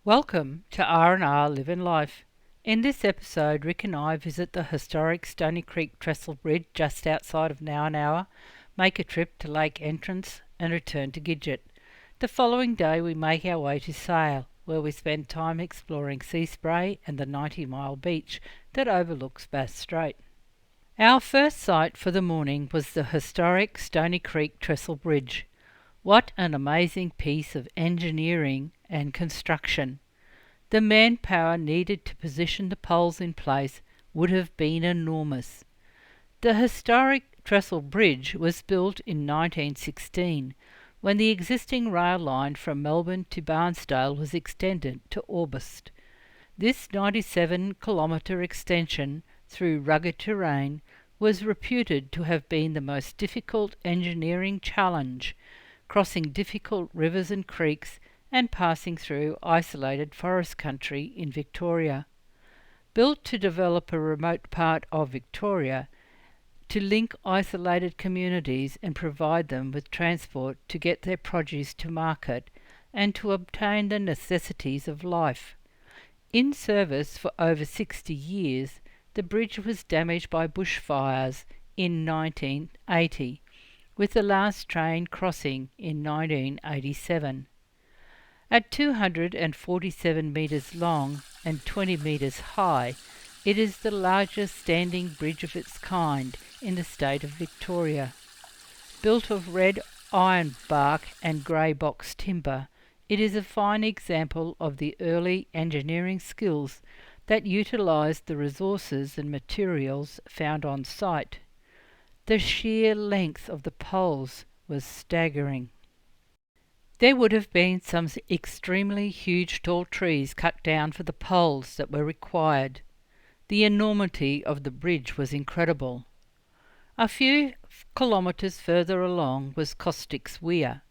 Welcome to R&R Living Life. In this episode, Rick and I visit the historic Stony Creek Trestle Bridge just outside of Nowa Nowa, make a trip to Lake Entrance and return to Gidget. The following day we make our way to Sale, where we spend time exploring Sea Spray and the 90-mile beach that overlooks Bass Strait. Our first sight for the morning was the historic Stony Creek Trestle Bridge. What an amazing piece of engineering and construction. The manpower needed to position the poles in place would have been enormous. The historic Trestle Bridge was built in 1916, when the existing rail line from Melbourne to Barnsdale was extended to Orbost. This 97-kilometre extension through rugged terrain was reputed to have been the most difficult engineering challenge, crossing difficult rivers and creeks and passing through isolated forest country in Victoria. Built to develop a remote part of Victoria, to link isolated communities and provide them with transport to get their produce to market and to obtain the necessities of life. In service for over 60 years, the bridge was damaged by bushfires in 1980, with the last train crossing in 1987. At 247 metres long and 20 metres high, it is the largest standing bridge of its kind in the state of Victoria. Built of red ironbark and grey box timber, it is a fine example of the early engineering skills that utilised the resources and materials found on site. The sheer length of the poles was staggering. There would have been some extremely huge tall trees cut down for the poles that were required. The enormity of the bridge was incredible. A few kilometres further along was Caustic's Weir.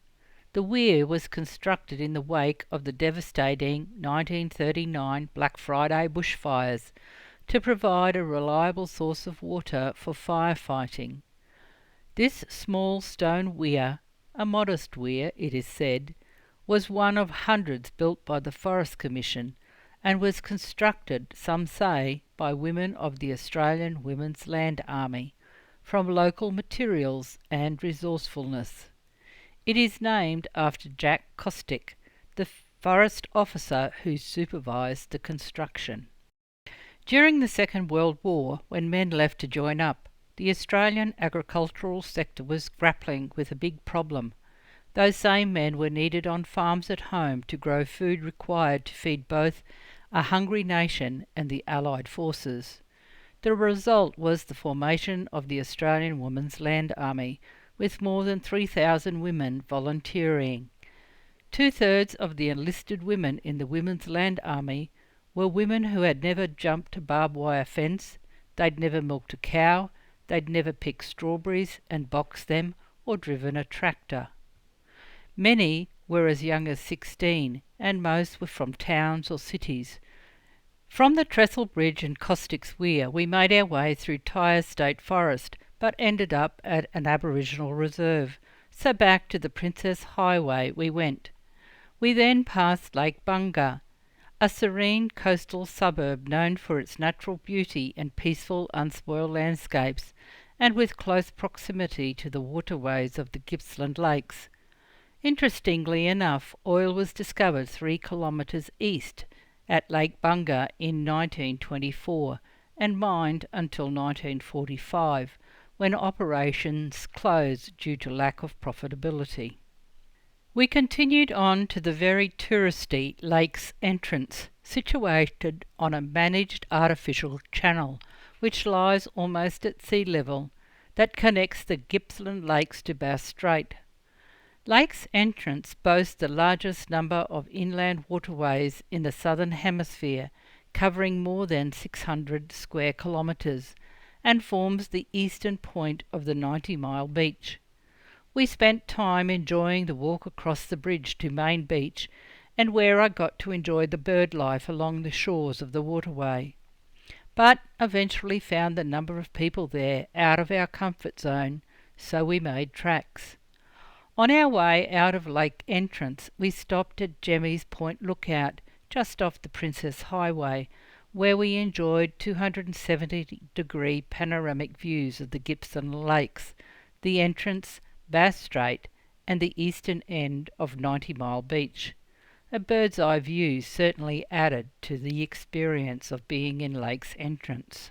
The weir was constructed in the wake of the devastating 1939 Black Friday bushfires to provide a reliable source of water for firefighting. This small stone weir, a modest weir it is said, was one of hundreds built by the Forest Commission and was constructed, some say, by women of the Australian Women's Land Army, from local materials and resourcefulness. It is named after Jack Caustic, the forest officer who supervised the construction. During the Second World War, when men left to join up, the Australian agricultural sector was grappling with a big problem. Those same men were needed on farms at home to grow food required to feed both a hungry nation and the Allied forces. The result was the formation of the Australian Women's Land Army, with more than 3,000 women volunteering. 2/3 of the enlisted women in the Women's Land Army were women who had never jumped a barbed wire fence, they'd never milked a cow, they'd never picked strawberries and boxed them or driven a tractor. Many were as young as 16, and most were from towns or cities. From the Trestle Bridge and Caustic's Weir we made our way through Tyre State Forest, but ended up at an Aboriginal reserve, so back to the Princess Highway we went. We then passed Lake Bunga, a serene coastal suburb known for its natural beauty and peaceful, unspoiled landscapes, and with close proximity to the waterways of the Gippsland lakes. Interestingly enough, oil was discovered 3 kilometres east at Lake Bunga in 1924 and mined until 1945, when operations closed due to lack of profitability. We continued on to the very touristy Lake's Entrance, situated on a managed artificial channel which lies almost at sea level, that connects the Gippsland lakes to Bass Strait. Lake's Entrance boasts the largest number of inland waterways in the southern hemisphere, covering more than 600 square kilometres, and forms the eastern point of the 90-mile beach. We spent time enjoying the walk across the bridge to Main Beach, and where I got to enjoy the bird life along the shores of the waterway, but eventually found the number of people there out of our comfort zone, so we made tracks. On our way out of Lake Entrance, we stopped at Jemmy's Point Lookout just off the Princess Highway, where we enjoyed 270-degree panoramic views of the Gippsland Lakes, the entrance, Bass Strait, and the eastern end of 90 Mile Beach. A bird's eye view certainly added to the experience of being in Lakes Entrance.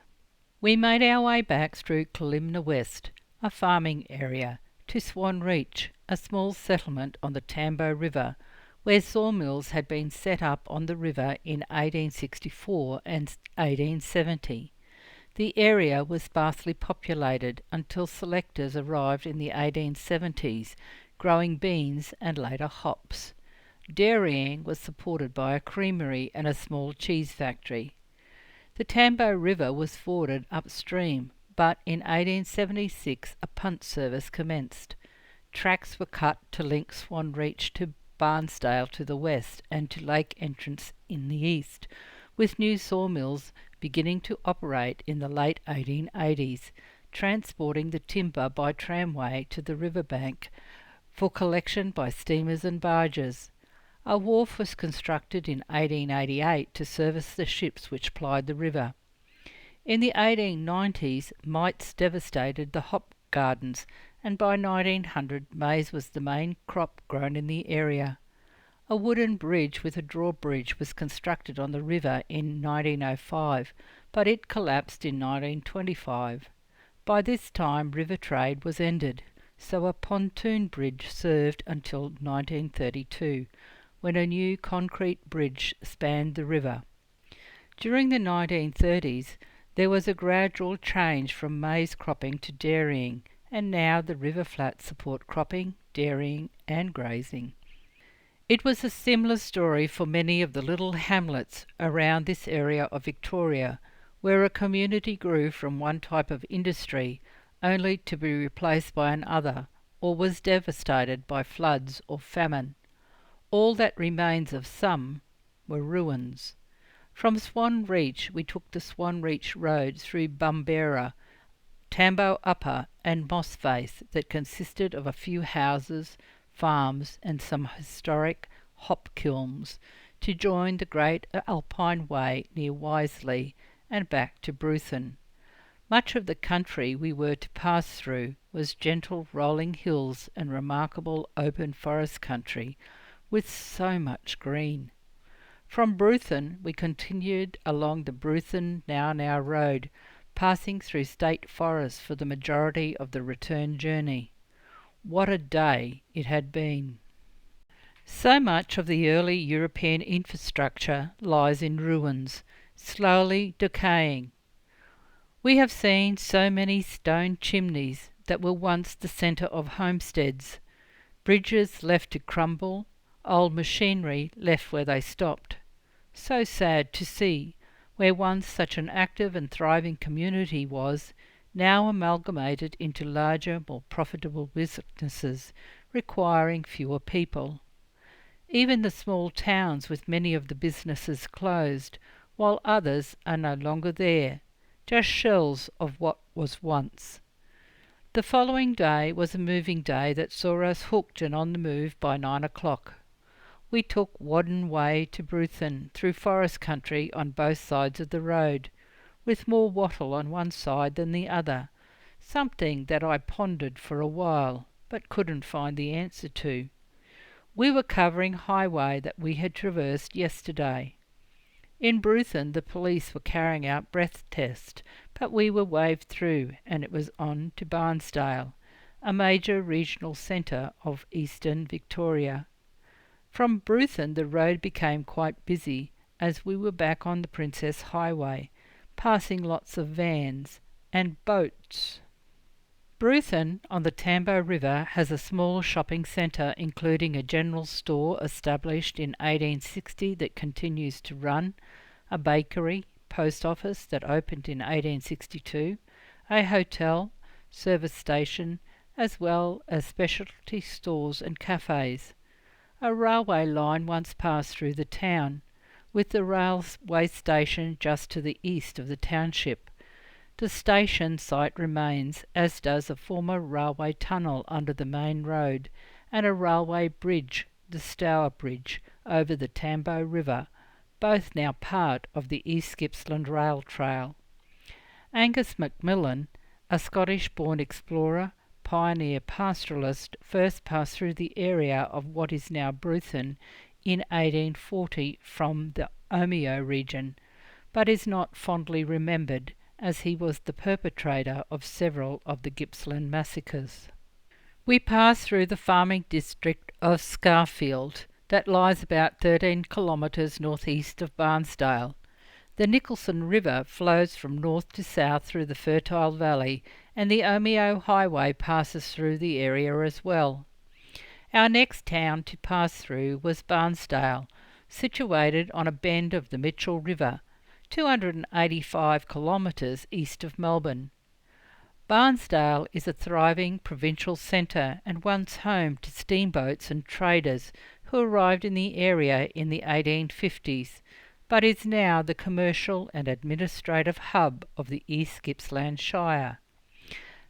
We made our way back through Kalimna West, a farming area, to Swan Reach, a small settlement on the Tambo River, where sawmills had been set up on the river in 1864 and 1870. The area was sparsely populated until selectors arrived in the 1870s, growing beans and later hops. Dairying was supported by a creamery and a small cheese factory. The Tambo River was forded upstream, but in 1876 a punt service commenced. Tracks were cut to link Swan Reach to Barnsdale to the west and to Lake Entrance in the east, with new sawmills beginning to operate in the late 1880s, transporting the timber by tramway to the riverbank for collection by steamers and barges. A wharf was constructed in 1888 to service the ships which plied the river. In the 1890s, mites devastated the hop gardens, and by 1900 maize was the main crop grown in the area. A wooden bridge with a drawbridge was constructed on the river in 1905, but it collapsed in 1925. By this time river trade was ended, so a pontoon bridge served until 1932, when a new concrete bridge spanned the river. During the 1930s, there was a gradual change from maize cropping to dairying, and now the river flats support cropping, dairying and grazing. It was a similar story for many of the little hamlets around this area of Victoria, where a community grew from one type of industry only to be replaced by another, or was devastated by floods or famine. All that remains of some were ruins. From Swan Reach we took the Swan Reach Road through Bumbera, Tambo Upper and Moss Face that consisted of a few houses, farms and some historic hop kilns to join the Great Alpine Way near Wisley and back to Bruthen. Much of the country we were to pass through was gentle rolling hills and remarkable open forest country with so much green. From Bruthen we continued along the Bruthen Now Road, passing through state forests for the majority of the return journey. What a day it had been! So much of the early European infrastructure lies in ruins, slowly decaying. We have seen so many stone chimneys that were once the centre of homesteads, bridges left to crumble, old machinery left where they stopped. So sad to see, where once such an active and thriving community was, now amalgamated into larger, more profitable businesses, requiring fewer people. Even the small towns with many of the businesses closed, while others are no longer there, just shells of what was once. The following day was a moving day that saw us hooked and on the move by 9 o'clock. We took Wadden Way to Bruthen, through forest country on both sides of the road, with more wattle on one side than the other, something that I pondered for a while, but couldn't find the answer to. We were covering highway that we had traversed yesterday. In Bruthen the police were carrying out breath tests, but we were waved through and it was on to Barnsdale, a major regional centre of eastern Victoria. From Bruthen the road became quite busy as we were back on the Princess Highway, passing lots of vans and boats. Bruthen on the Tambo River has a small shopping centre including a general store established in 1860 that continues to run, a bakery, post office that opened in 1862, a hotel, service station, as well as specialty stores and cafes. A railway line once passed through the town, with the railway station just to the east of the township. The station site remains, as does a former railway tunnel under the main road, and a railway bridge, the Stour Bridge, over the Tambo River, both now part of the East Gippsland Rail Trail. Angus Macmillan, a Scottish-born explorer, pioneer pastoralist, first passed through the area of what is now Bruthen in 1840 from the Omeo region, but is not fondly remembered as he was the perpetrator of several of the Gippsland massacres. We passed through the farming district of Scarfield that lies about 13 kilometres northeast of Barnsdale. The Nicholson River flows from north to south through the fertile valley, and the Omeo Highway passes through the area as well. Our next town to pass through was Barnsdale, situated on a bend of the Mitchell River, 285 kilometres east of Melbourne. Barnsdale is a thriving provincial centre and once home to steamboats and traders who arrived in the area in the 1850s, but is now the commercial and administrative hub of the East Gippsland Shire.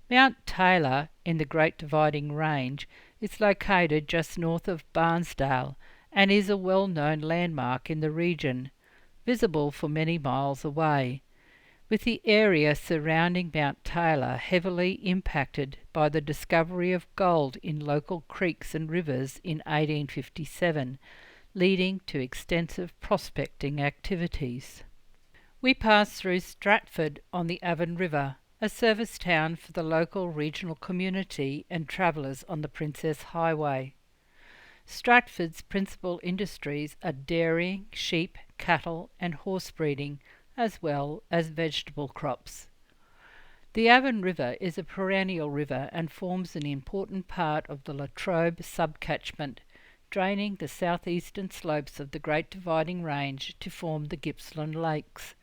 Mount Taylor in the Great Dividing Range is located just north of Barnsdale and is a well-known landmark in the region, visible for many miles away, with the area surrounding Mount Taylor heavily impacted by the discovery of gold in local creeks and rivers in 1857, leading to extensive prospecting activities. We passed through Stratford on the Avon River, a service town for the local regional community and travellers on the Princess Highway. Stratford's principal industries are dairying, sheep, cattle and horse breeding, as well as vegetable crops. The Avon River is a perennial river and forms an important part of the Latrobe subcatchment, draining the southeastern slopes of the Great Dividing Range to form the Gippsland Lakes.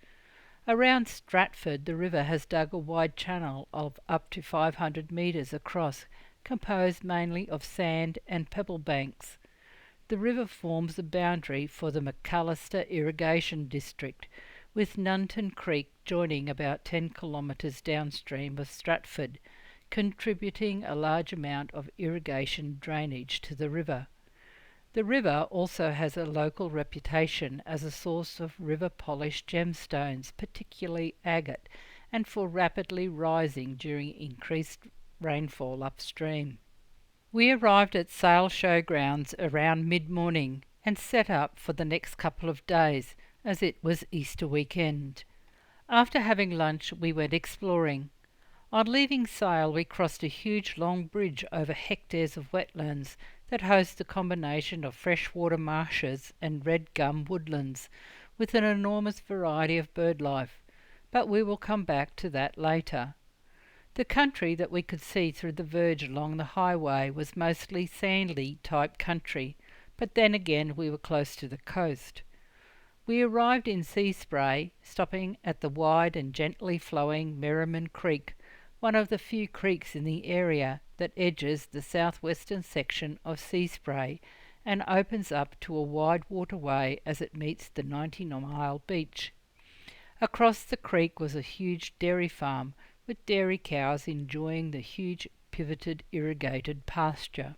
Around Stratford, the river has dug a wide channel of up to 500 metres across, composed mainly of sand and pebble banks. The river forms the boundary for the McAllister Irrigation District, with Nunton Creek joining about 10 kilometres downstream of Stratford, contributing a large amount of irrigation drainage to the river. The river also has a local reputation as a source of river-polished gemstones, particularly agate, and for rapidly rising during increased rainfall upstream. We arrived at Sale Showgrounds around mid-morning and set up for the next couple of days, as it was Easter weekend. After having lunch, we went exploring. On leaving Sale, we crossed a huge long bridge over hectares of wetlands that host a combination of freshwater marshes and red gum woodlands, with an enormous variety of bird life, but we will come back to that later. The country that we could see through the verge along the highway was mostly sandy type country, but then again we were close to the coast. We arrived in Seaspray, stopping at the wide and gently flowing Merriman Creek, one of the few creeks in the area that edges the southwestern section of Seaspray and opens up to a wide waterway as it meets the 90-mile beach. Across the creek was a huge dairy farm, with dairy cows enjoying the huge pivoted irrigated pasture.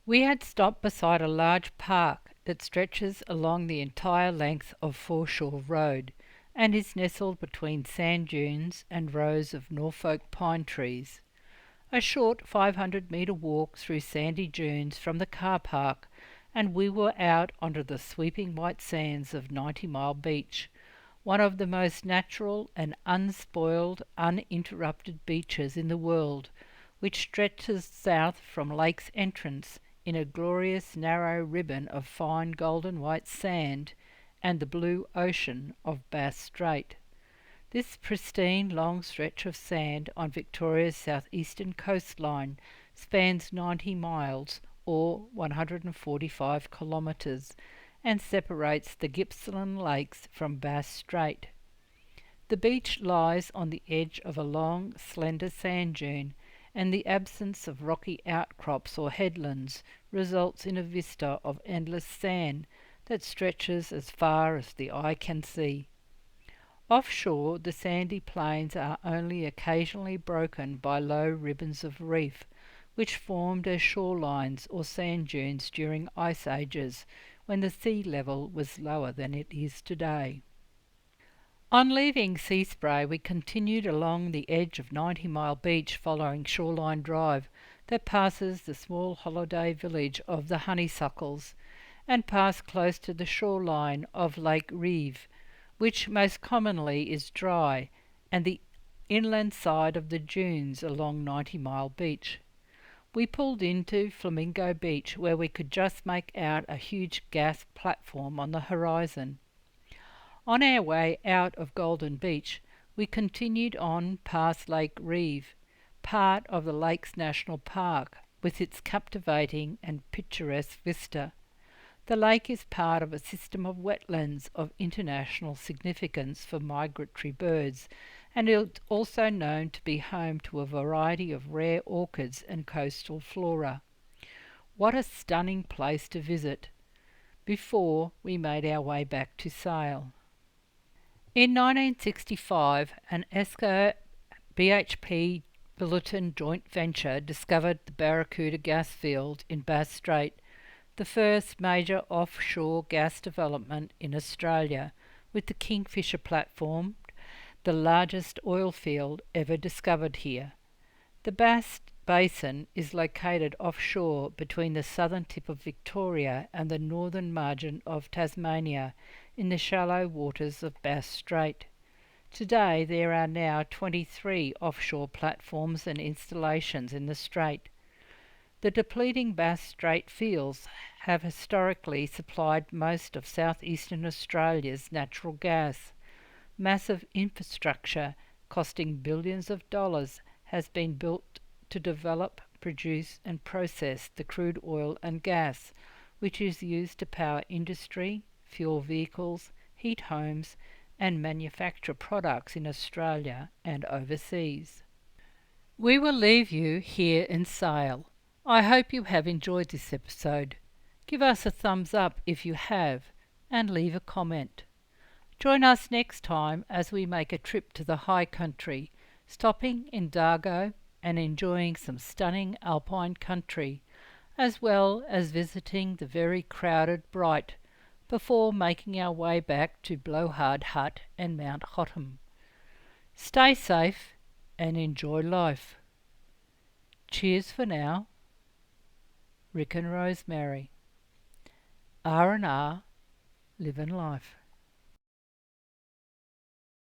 We had stopped beside a large park that stretches along the entire length of Foreshore Road and is nestled between sand dunes and rows of Norfolk pine trees. A short 500-metre walk through sandy dunes from the car park and we were out onto the sweeping white sands of 90 Mile Beach, one of the most natural and unspoiled, uninterrupted beaches in the world, which stretches south from Lake's Entrance in a glorious narrow ribbon of fine golden white sand and the blue ocean of Bass Strait. This pristine long stretch of sand on Victoria's southeastern coastline spans 90 miles or 145 kilometres and separates the Gippsland Lakes from Bass Strait. The beach lies on the edge of a long, slender sand dune, and the absence of rocky outcrops or headlands results in a vista of endless sand that stretches as far as the eye can see. Offshore, the sandy plains are only occasionally broken by low ribbons of reef, which formed as shorelines or sand dunes during ice ages, when the sea level was lower than it is today. On leaving Sea Spray, we continued along the edge of 90 Mile Beach following Shoreline Drive that passes the small holiday village of the Honeysuckles and passed close to the shoreline of Lake Reeve, which most commonly is dry, and the inland side of the dunes along 90 Mile Beach. We pulled into Flamingo Beach, where we could just make out a huge gas platform on the horizon. On our way out of Golden Beach, we continued on past Lake Reeve, part of the Lakes National Park, with its captivating and picturesque vista. The lake is part of a system of wetlands of international significance for migratory birds, and is also known to be home to a variety of rare orchids and coastal flora. What a stunning place to visit before we made our way back to Sale. In 1965, an ESCO BHP Billiton joint venture discovered the Barracuda gas field in Bass Strait, the first major offshore gas development in Australia, with the Kingfisher platform, the largest oil field ever discovered here. The Bass Basin is located offshore between the southern tip of Victoria and the northern margin of Tasmania in the shallow waters of Bass Strait. Today there are now 23 offshore platforms and installations in the strait. The depleting Bass Strait fields have historically supplied most of southeastern Australia's natural gas. Massive infrastructure costing billions of dollars has been built to develop, produce and process the crude oil and gas, which is used to power industry, fuel vehicles, heat homes and manufacture products in Australia and overseas. We will leave you here in Sale. I hope you have enjoyed this episode. Give us a thumbs up if you have and leave a comment. Join us next time as we make a trip to the high country, stopping in Dargo and enjoying some stunning alpine country, as well as visiting the very crowded Bright, before making our way back to Blowhard Hut and Mount Hotham. Stay safe and enjoy life. Cheers for now. Rick and Rosemary. R&R, living life.